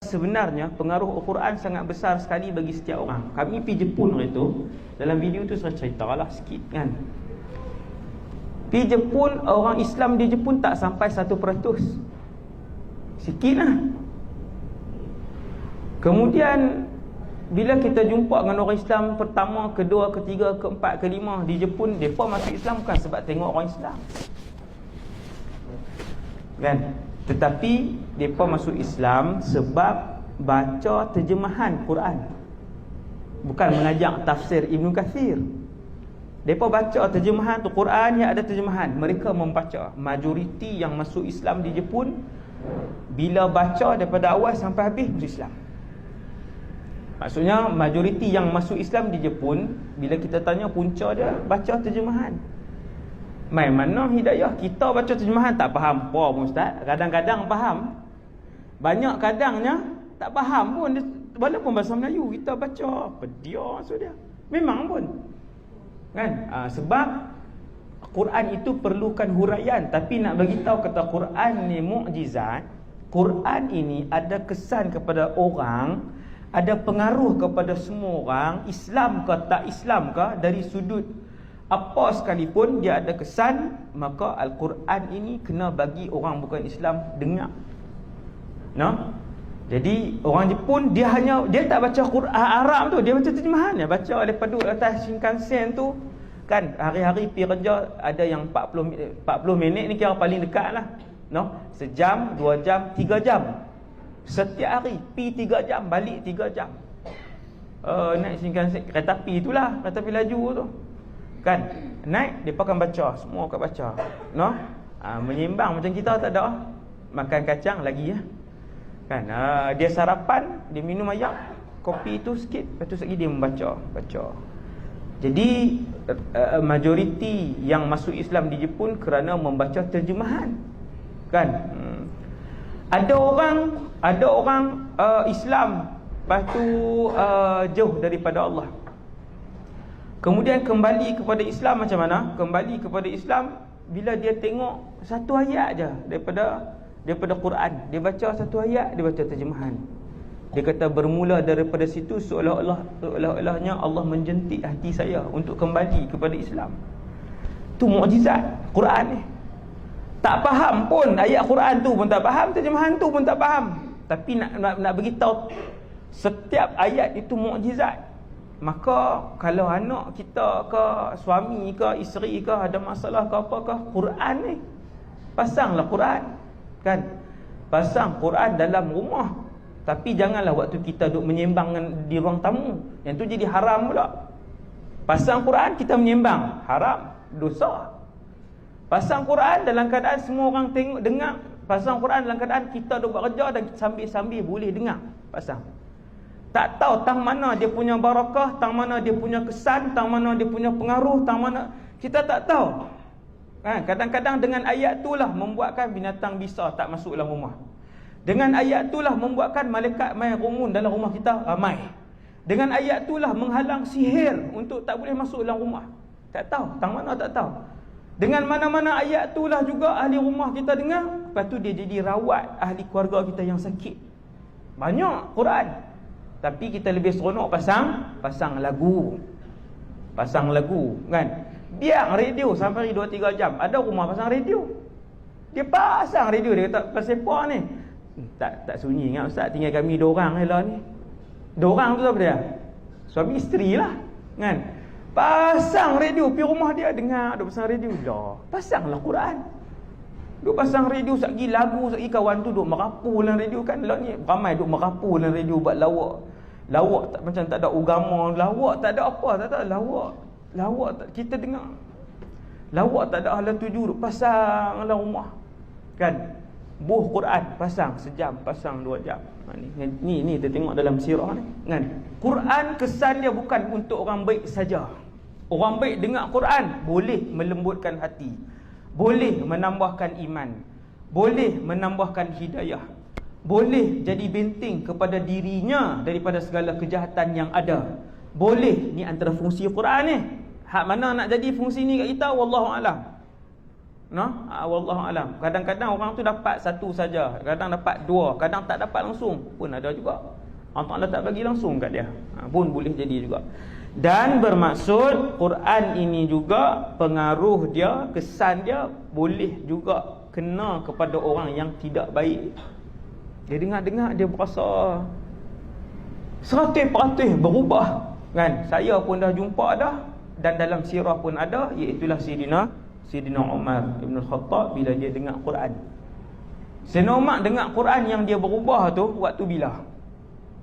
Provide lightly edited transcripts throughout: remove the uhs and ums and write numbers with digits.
Sebenarnya pengaruh Al-Quran sangat besar sekali bagi setiap orang. Kami pergi Jepun itu, dalam video tu saya ceritalah sikit kan. Pergi Jepun, orang Islam di Jepun tak sampai 1%. Sikit lah. Kemudian bila kita jumpa dengan orang Islam pertama, kedua, ketiga, keempat, kelima di Jepun, mereka masuk Islam bukan sebab tengok orang Islam kan, tetapi mereka masuk Islam sebab baca terjemahan Quran, bukan mengajak tafsir Ibn Kathir. Mereka baca terjemahan tu, Quran yang ada terjemahan, mereka membaca. Majoriti yang masuk Islam di Jepun, bila baca daripada awal sampai habis masuk Islam. Maksudnya majoriti yang masuk Islam di Jepun, bila kita tanya punca dia, baca terjemahan. Mai mana hidayah? Kita baca terjemahan tak faham apa pun ustaz. Kadang-kadang faham, banyak kadangnya tak faham pun. Walaupun bahasa Melayu kita baca, pedia maksud dia. Memang pun kan, sebab Quran itu perlukan huraian. Tapi nak bagi tahu kata Quran ni mukjizat, Quran ini ada kesan kepada orang, ada pengaruh kepada semua orang, Islam ke tak Islam ke, dari sudut apa sekalipun dia ada kesan, maka Al-Quran ini kena bagi orang bukan Islam dengar. No? Jadi orang Jepun dia tak baca Quran Arab tu, dia baca terjemahan. Dia baca daripada duduk atas Shinkansen tu kan, hari-hari pergi kerja ada yang 40 minit ni kira paling dekat lah. No? Sejam, 2 jam, 3 jam. Setiap hari pergi 3 jam, balik 3 jam. Naik Shinkansen, kereta api itulah, kereta api laju tu. Kan? Naik, dia akan baca, semua akan baca. No? Menyimbang macam kita tak ada. Makan kacang lagi ya. Kan? Dia sarapan, dia minum ayam, kopi tu sikit, lepas tu lagi dia baca. Jadi majoriti yang masuk Islam di Jepun kerana membaca terjemahan. Kan? Ada orang Islam, lepas tu jauh daripada Allah. Kemudian kembali kepada Islam macam mana? Kembali kepada Islam bila dia tengok satu ayat je daripada Quran. Dia baca satu ayat, dia baca terjemahan. Dia kata bermula daripada situ seolah-olahnya Allah menjentik hati saya untuk kembali kepada Islam. Tu mukjizat Quran ni. Tak faham pun ayat Quran tu pun tak faham, terjemahan tu pun tak faham. Tapi nak beritahu setiap ayat itu mukjizat. Maka kalau anak kita ke suami ke isteri ke ada masalah ke apa ke, Quran ni pasanglah Quran kan, pasang Quran dalam rumah. Tapi janganlah waktu kita duk menyembang di ruang tamu, yang tu jadi haram pula. Pasang Quran kita menyembang, haram, dosa. Pasang Quran dalam keadaan semua orang tengok dengar. Pasang Quran dalam keadaan kita duk buat kerja dan sambil-sambil boleh dengar. Pasang. Tak tahu tang mana dia punya barakah, tang mana dia punya kesan, tang mana dia punya pengaruh, tang mana kita tak tahu. Kadang-kadang dengan ayat itulah membuatkan binatang bisa tak masuk dalam rumah. Dengan ayat itulah membuatkan malaikat main rumun dalam rumah kita ramai. Dengan ayat itulah menghalang sihir untuk tak boleh masuk dalam rumah. Tak tahu, tang mana tak tahu. Dengan mana-mana ayat itulah juga ahli rumah kita dengar, lepas tu dia jadi rawat ahli keluarga kita yang sakit. Banyak Quran. Tapi kita lebih seronok pasang lagu. Pasang lagu kan. Biar radio sampai 2-3 jam. Ada rumah pasang radio. Dia pasang radio, dia kata pasal apa ni? Tak sunyi ingat ustaz, tinggal kami 2 orang je lah ni. 2 orang tu apa dia? Suami isteri lah kan. Pasang radio, pergi rumah dia dengar duk pasang radio. Dah, pasanglah Quran. Duk pasang radio, sekali lagu, sekali kawan tu duk merapu dalam radio kan. Lah ni ramai duk merapu dalam radio buat lawak. Lawak tak, macam tak ada agama, lawak tak ada apa, tak ada lawak tak, kita dengar. Lawak tak ada halal tuju, duk pasang dalam rumah. Kan? Buh Quran pasang sejam, pasang 2 jam. Ni kita tengok dalam sirah ni kan. Quran kesan dia bukan untuk orang baik saja. Orang baik dengar Quran boleh melembutkan hati, boleh menambahkan iman, boleh menambahkan hidayah, boleh jadi benteng kepada dirinya daripada segala kejahatan yang ada. Boleh, ni antara fungsi Quran ni. Hak mana nak jadi fungsi ni kat kita, wallahu alam. Wallahu alam. Kadang-kadang orang tu dapat satu saja, kadang dapat dua, kadang tak dapat langsung pun ada juga. Allah Taala tak bagi langsung kat dia, pun boleh jadi juga. Dan bermaksud Quran ini juga pengaruh dia, kesan dia boleh juga kena kepada orang yang tidak baik. Dia dengar-dengar dia berasa 100% berubah kan. Saya pun dah jumpa dah, dan dalam sirah pun ada, iaitulah Sayyidina Umar Ibn Khattab bila dia dengar Quran. Sayyidina Umar dengar Quran yang dia berubah tu waktu bila?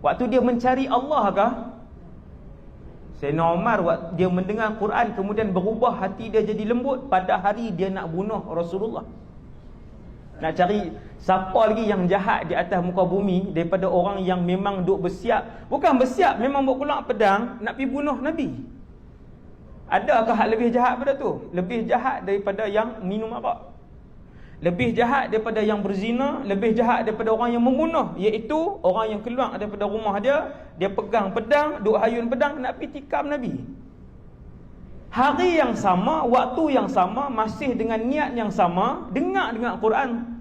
Waktu dia mencari Allah kah? Sayyidina Umar waktu dia mendengar Quran kemudian berubah, hati dia jadi lembut pada hari dia nak bunuh Rasulullah. Nak cari siapa lagi yang jahat di atas muka bumi daripada orang yang memang duk bersiap, bukan bersiap, memang buat keluar pedang nak pergi bunuh Nabi. Adakah hak lebih jahat pada tu? Lebih jahat daripada yang minum arak, lebih jahat daripada yang berzina, lebih jahat daripada orang yang membunuh, iaitu orang yang keluar daripada rumah dia, dia pegang pedang, duk hayun pedang nak pergi tikam Nabi. Hari yang sama, waktu yang sama, masih dengan niat yang sama, dengar Quran,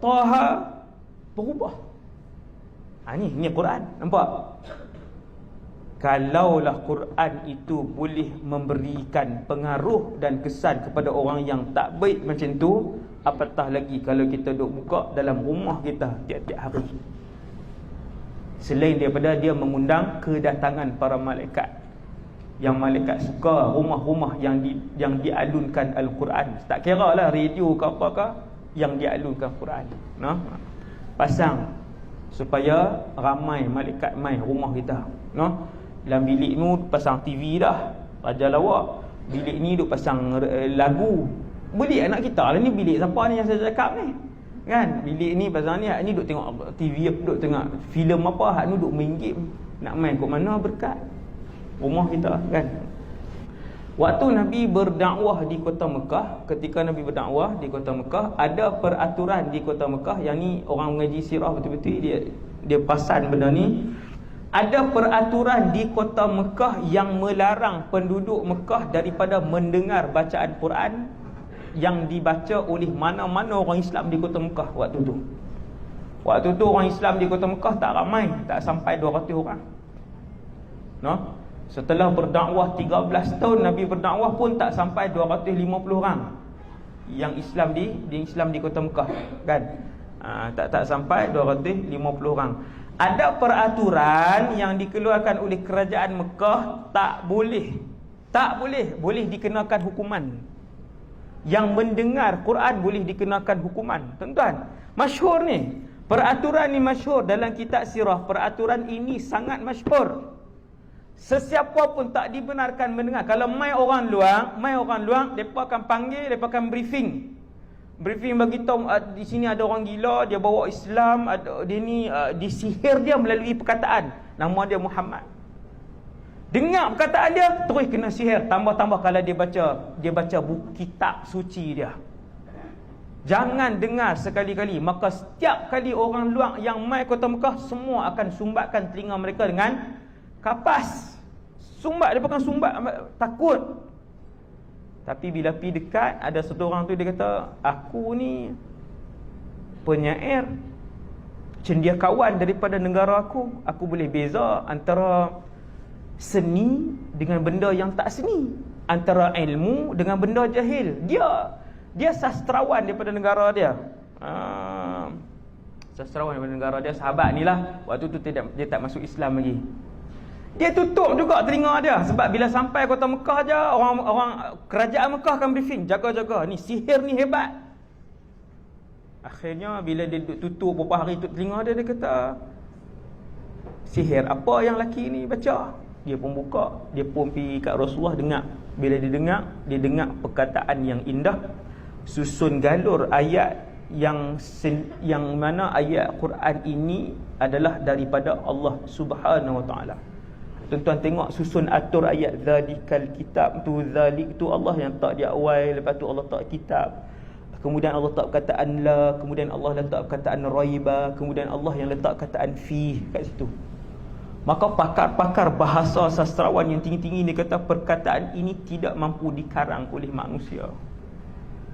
Taha berubah. Ni Quran, nampak? Kalaulah Quran itu boleh memberikan pengaruh dan kesan kepada orang yang tak baik macam tu, apatah lagi kalau kita duk buka dalam rumah kita tiap-tiap hari. Selain daripada dia mengundang kedatangan para malaikat, yang malaikat suka rumah-rumah yang dialunkan Al-Quran. Tak kira lah radio ke apakah yang dialunkan Quran, pasang supaya ramai malaikat mai rumah kita. Dalam bilik ni pasang TV dah, raja lawak. Bilik ni duk pasang lagu. Bilik anak kita lah ni, bilik siapa ni yang saya cakap ni kan? Bilik ni pasang ni, hak ni duk tengok TV, duk tengok filem apa, hak ni duk main game. Nak main kat mana berkat rumah kita kan. Waktu Nabi berdakwah di kota Mekah, ketika Nabi berdakwah di kota Mekah, ada peraturan di kota Mekah. Yang ni orang mengaji sirah betul-betul dia perasan benda ni. Ada peraturan di kota Mekah yang melarang penduduk Mekah daripada mendengar bacaan Quran yang dibaca oleh mana-mana orang Islam di kota Mekah waktu tu. Waktu tu orang Islam di kota Mekah tak ramai, tak sampai 200 orang. Setelah berdakwah 13 tahun Nabi berdakwah pun tak sampai 250 orang yang Islam di kota Mekah kan. Tak sampai 250 orang. Ada peraturan yang dikeluarkan oleh kerajaan Mekah, tak boleh dikenakan hukuman. Yang mendengar Quran boleh dikenakan hukuman. Tuan-tuan, masyhur ni. Peraturan ni masyhur dalam kitab sirah. Peraturan ini sangat masyhur. Sesiapa pun tak dibenarkan mendengar. Kalau mai orang luar, depa akan panggil, depa akan briefing bagi tahu di sini ada orang gila, dia bawa Islam, dia ni disihir dia melalui perkataan. Nama dia Muhammad. Dengar perkataan dia, terus kena sihir. Tambah-tambah kalau dia baca buku kitab suci dia. Jangan dengar sekali-kali. Maka setiap kali orang luar yang mai kota Mekah, semua akan sumbatkan telinga mereka dengan kapas. Dia bukan sumbat, takut. Tapi bila pergi dekat, ada satu orang tu dia kata, aku ni penyair, cendekiawan daripada negara aku boleh beza antara seni dengan benda yang tak seni, antara ilmu dengan benda jahil. Dia sastrawan daripada negara dia. Sastrawan daripada negara dia, sahabat ni lah. Waktu tu dia tak masuk Islam lagi. Dia tutup juga telinga dia, sebab bila sampai kota Mekah je, orang kerajaan Mekah akan briefing, jaga-jaga, ni sihir ni hebat. Akhirnya bila dia tutup beberapa hari tutup telinga dia kata, sihir apa yang laki ni baca? Dia pun buka, dia pun pergi kat Rasulullah dengar. Bila dia dengar perkataan yang indah, susun galur ayat yang mana ayat Quran ini adalah daripada Allah Subhanahu Wa Taala. Tuan-tuan tengok susun atur ayat zalikal kitab tu, zalik tu Allah yang tak di awal, lepas tu Allah tak kitab, kemudian Allah tak perkataan la, kemudian Allah letak perkataan raiba, kemudian Allah yang letak perkataan fi kat situ. Maka pakar-pakar bahasa sastrawan yang tinggi-tinggi ni kata perkataan ini tidak mampu dikarang oleh manusia.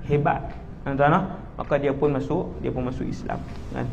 hebat, tuan-tuan, maka dia pun masuk Islam kan.